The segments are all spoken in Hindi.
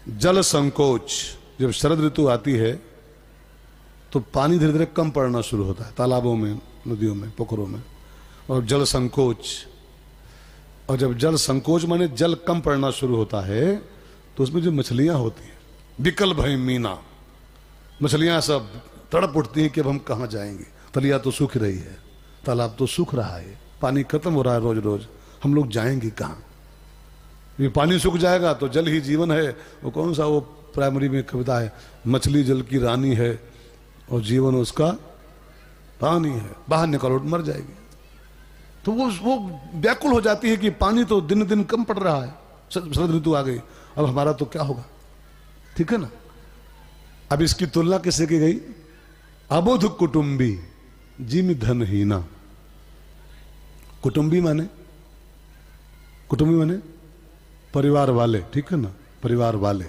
जल संकोच, जब शरद ऋतु आती है तो पानी धीरे धीरे कम पड़ना शुरू होता है, तालाबों में, नदियों में, पोखरों में। और जल संकोच, और जब जल संकोच माने जल कम पड़ना शुरू होता है तो उसमें जो मछलियां होती हैं, विकल भई मीना, मछलियां सब तड़प उठती हैं कि अब हम कहाँ जाएंगे, तलिया तो सूख रही है, तालाब तो सूख रहा है, पानी खत्म हो रहा है रोज रोज, हम लोग जाएंगे कहाँ। ये पानी सूख जाएगा तो जल ही जीवन है। वो कौन सा वो प्राइमरी में कविता है, मछली जल की रानी है और जीवन उसका पानी है, बाहर निकलो मर जाएगी। तो वो व्याकुल हो जाती है कि पानी तो दिन दिन कम पड़ रहा है, शरद ऋतु आ गई, अब हमारा तो क्या होगा। ठीक है ना। अब इसकी तुलना किससे की गई, अबुध कुटुंबी जिम धनहीना। कुटुंबी माने परिवार वाले, ठीक है ना, परिवार वाले,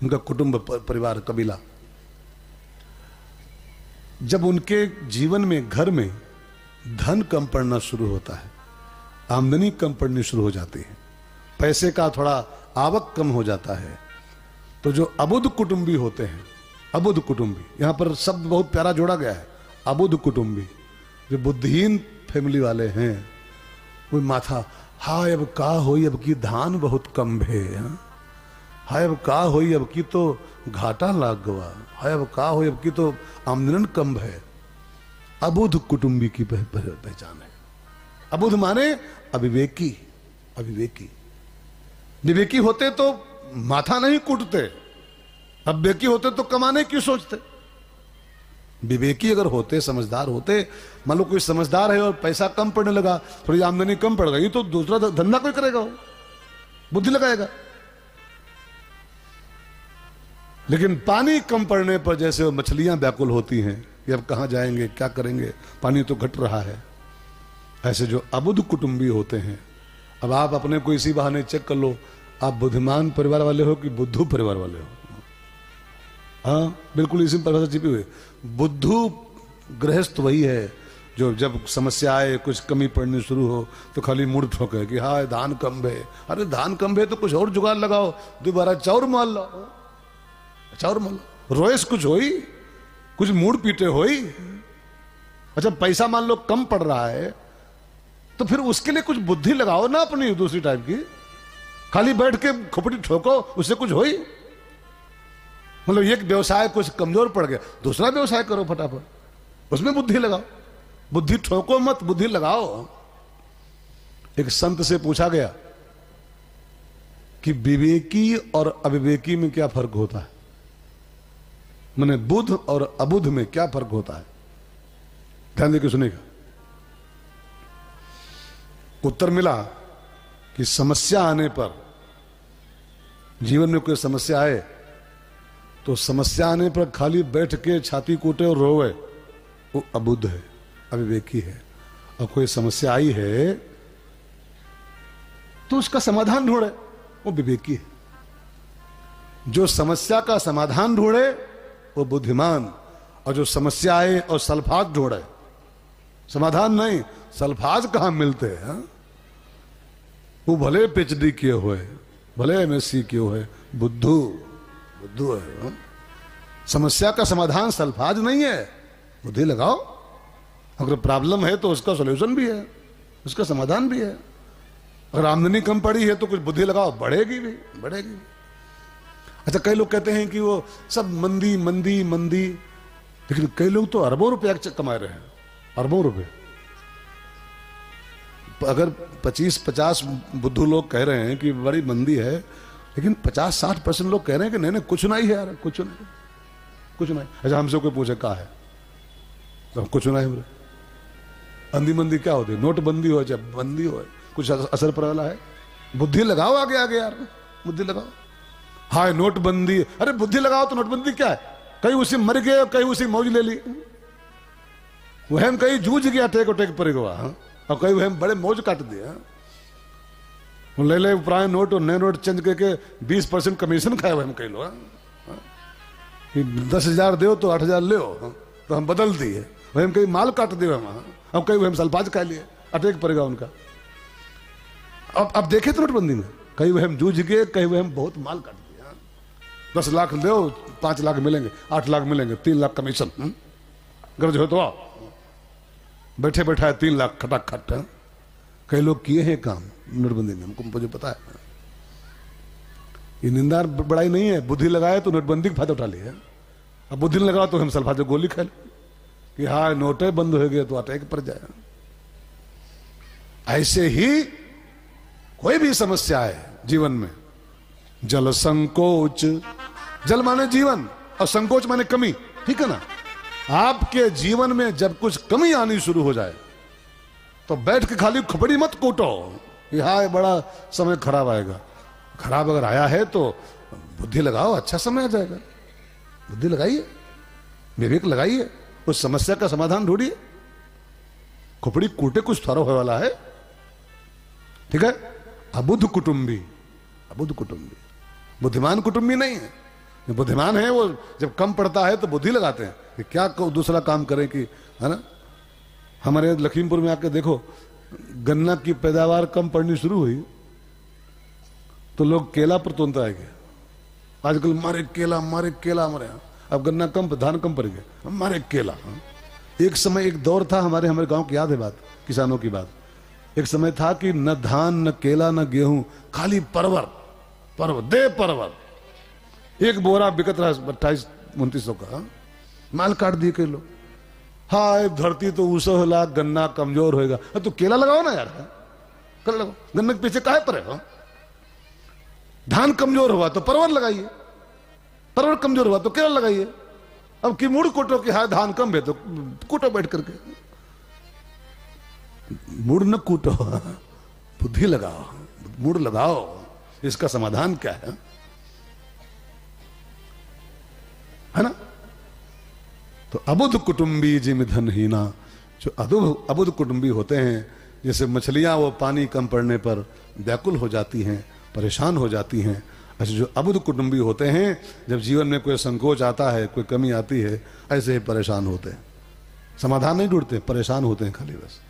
उनका कुटुंब, परिवार, कबीला। जब उनके जीवन में, घर में धन कम पड़ना शुरू होता है, आमदनी कम पड़नी शुरू हो जाती है, पैसे का थोड़ा आवक कम हो जाता है, तो जो अबुध कुटुंबी होते हैं, अबुध कुटुंबी, यहां पर शब्द बहुत प्यारा जोड़ा गया है, अबुध कुटुंबी, जो बुद्धिहीन फैमिली वाले हैं, वो माथा, हाय अब का होई अब की धान बहुत कम भे, हाय अब का होई अब की तो घाटा लाग गवा, हाय अब का होई अब की तो आमदन कम है। अबुध कुटुंबी की पहचान है। अबुध माने अविवेकी, अविवेकी। विवेकी होते तो माथा नहीं कूटते, अविवेकी होते तो कमाने की सोचते। विवेकी अगर होते, समझदार होते, मान लो कोई समझदार है और पैसा कम पड़ने लगा, थोड़ी आमदनी कम पड़ गई, तो दूसरा धंधा कोई करेगा, वो बुद्धि लगाएगा। लेकिन पानी कम पड़ने पर जैसे वो मछलियां व्याकुल होती हैं कि अब कहां जाएंगे, क्या करेंगे, पानी तो घट रहा है, ऐसे जो अबुध कुटुंबी होते हैं। अब आप अपने को इसी बहाने चेक कर लो, आप बुद्धिमान परिवार वाले हो कि बुद्धू परिवार वाले हो। हाँ, बिल्कुल इसी परिभाषा छिपी हुई। बुद्धू गृहस्थ वही है जो जब समस्या आए, कुछ कमी पड़नी शुरू हो तो खाली मुड़ ठोके कि हाँ धान कम है। अरे धान कम है तो कुछ और जुगाड़ लगाओ, दोबारा चाउर मार लो, चाउर मार लो, रोएस कुछ होई, कुछ मूड पीटे होई। अच्छा पैसा मान लो कम पड़ रहा है तो फिर उसके लिए कुछ बुद्धि लगाओ ना अपनी दूसरी टाइप की, खाली बैठ के खोपड़ी ठोको, उससे कुछ होई। मतलब एक व्यवसाय कुछ कमजोर पड़ गया, दूसरा व्यवसाय करो फटाफट, उसमें बुद्धि लगाओ, बुद्धि ठोको मत, बुद्धि लगाओ। एक संत से पूछा गया कि विवेकी और अविवेकी में क्या फर्क होता है, माने बुध और अबुध में क्या फर्क होता है। ध्यान देकर सुनेगा। उत्तर मिला कि समस्या आने पर, जीवन में कोई समस्या आए तो समस्या आने पर खाली बैठ के छाती कूटे और रोवे, वो अबुध है, अविवेकी है। और कोई समस्या आई है तो उसका समाधान ढूंढे, वो विवेकी है। जो समस्या का समाधान ढूंढे वो बुद्धिमान, और जो समस्या आए और सल्फाज ढूंढे, समाधान नहीं, सल्फाज कहां मिलते हैं, वो भले पीएचडी किए हुए, भले एमएससी किए हुए, बुद्धू बुद्धू है। समस्या का समाधान सल्फाज नहीं है, बुद्धि लगाओ। अगर प्रॉब्लम है तो उसका सॉल्यूशन भी है, उसका समाधान भी है। अगर आमदनी कम पड़ी है तो कुछ बुद्धि लगाओ, बढ़ेगी भी, बढ़ेगी। अच्छा कई लोग कहते हैं कि वो सब मंदी मंदी मंदी, लेकिन कई लोग तो अरबों रुपया कमा रहे हैं, अरबों रुपए। अगर 25-50 बुद्धू लोग कह रहे हैं कि बड़ी मंदी है, लेकिन 50-60% लोग कह रहे हैं कि नहीं नहीं कुछ नहीं है यार, कुछ नहीं, कुछ नहीं। अच्छा हमसे कोई पूछे कहा है तो कुछ नहीं बोले। अंधी मंदी क्या होती है, नोटबंदी हो चाहे बंदी हो, कुछ असर पड़ वाला है। बुद्धि लगाओ आगे आगे यार, बुद्धि लगाओ। हाय नोटबंदी, अरे बुद्धि लगाओ तो नोटबंदी क्या है, कहीं उसी मर गए, कहीं उसी मौज ले ली, वह कहीं जूझ गया टेक टेक पर गवा, और कहीं वह बड़े मौज काट दिया। ले ले पुराने नोट और नए नोट चेंज करके 20% कमीशन खाए हुए हम कई लोग, 10,000 दो तो 8,000 ले, तो हम बदल दिए, वह हम कहीं माल काट दिए, हम कहीं हम सल्फाज खा लिए, अटैक पड़ेगा उनका। अब देखे तो नोटबंदी में कहीं वह हम जूझ गए, कहीं वह हम बहुत माल काट दिया। 10 लाख दो, 5 लाख मिलेंगे, 8 लाख मिलेंगे, 3 लाख कमीशन, गरज हो तो आओ। बैठे बैठा 3 लाख खटाक खट। कई लोग किए हैं काम नोटबंदी में, हमको मुझे पता है। ये निंदा बड़ाई नहीं है, बुद्धि लगाए तो नोटबंदी का फायदा उठा लिया। अब बुद्धि नहीं लगाओ तो हम सल्फा जो गोली खा ले कि हाँ नोटे बंद हो गए तो अटैक पड़ जाए। ऐसे ही कोई भी समस्या है जीवन में, जल संकोच, जल माने जीवन और संकोच माने कमी, ठीक है ना। आपके जीवन में जब कुछ कमी आनी शुरू हो जाए तो बैठ के खाली खपड़ी मत कूटो कि हाँ बड़ा समय खराब आएगा। खराब अगर आया है तो बुद्धि लगाओ, अच्छा समय आ जाएगा। बुद्धि लगाइए, विवेक लगाइए, उस समस्या का समाधान ढूंढिए। खोपड़ी कूटे कुछ थोड़ा होने वाला है, ठीक है। अबुद्ध कुटुंबी, अबुद्ध कुटुंबी, बुद्धिमान कुटुंबी नहीं है। जो बुद्धिमान है वो जब कम पड़ता है तो बुद्धि लगाते हैं कि क्या दूसरा काम करें कि, है ना। हमारे लखीमपुर में आके देखो, गन्ना की पैदावार कम पड़नी शुरू हुई तो लोग केला पर तुरंत आए गए। आजकल मारे केला हमारे यहाँ। अब गन्ना कम, धान कम पड़ गया, हमारे केला। एक समय एक दौर था हमारे गांव की, याद है बात, किसानों की बात। एक समय था कि न धान, न केला, न गेहूं, खाली परवर दे परवर। एक बोरा बिकत रहा 28-29 का। माल काट दिए कई लोग। हाँ धरती तो ऊसो होला, गन्ना कमजोर होएगा तो केला लगाओ ना यार, केला लगाओ। गन्ना के पीछे काहे पड़े हो। धान कमजोर हुआ तो परवर लगाइए, परवर कमजोर हुआ तो केला लगाइए। अब की मूड कोटो कि हाँ धान कम है तो कूटो बैठ करके। मूड न कूटो, बुद्धि लगाओ, मूड लगाओ। इसका समाधान क्या है ना। तो अबुद्ध कुटुंबी जिम धनहीना, जो अबुद्ध कुटुंबी होते हैं, जैसे मछलियां वो पानी कम पड़ने पर व्याकुल हो जाती हैं, परेशान हो जाती हैं, ऐसे जो अबुद्ध कुटुंबी होते हैं जब जीवन में कोई संकोच आता है, कोई कमी आती है, ऐसे ही परेशान होते हैं। समाधान नहीं ढूंढते, परेशान होते हैं खाली बस।